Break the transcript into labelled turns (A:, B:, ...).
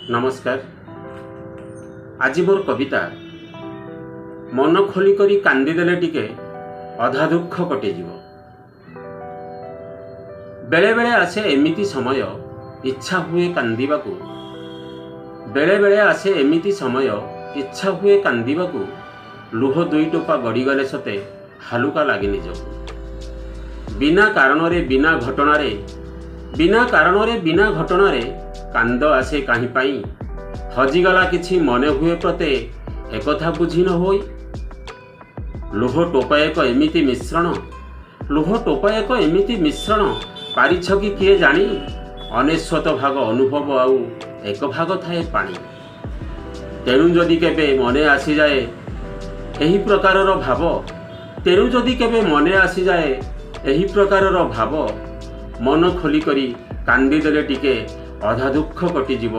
A: नमस्कार। आज मोर कविता मन खोली करी कांदीदेले टिके अधा दुख कटिजिव। बेले बेले आसे एमिति समय इच्छा हुए कांदीबाकू, बेले बेले आसे एमिति समय इच्छा हुए कांदीबाकू। लुह दुई टोपा गड़ीगले सते हालुका लागे निजकू। बिना कारण रे बिना घटना रे कांद आसे काहीं पाई। हजिगला किछि मने हुए प्रते एकथा बुझी न होई। लुह टोपा एक एमिति मिश्रण पारिछ कि किए जानी। अनेश्वत भाग अनुभव आउ एक भाग थाए पानी। तेणु जदि केबे मने आसी जाए एही प्रकारर भाव, मन खोली करी कांदी देले टिके अधा दुख कटिजिव।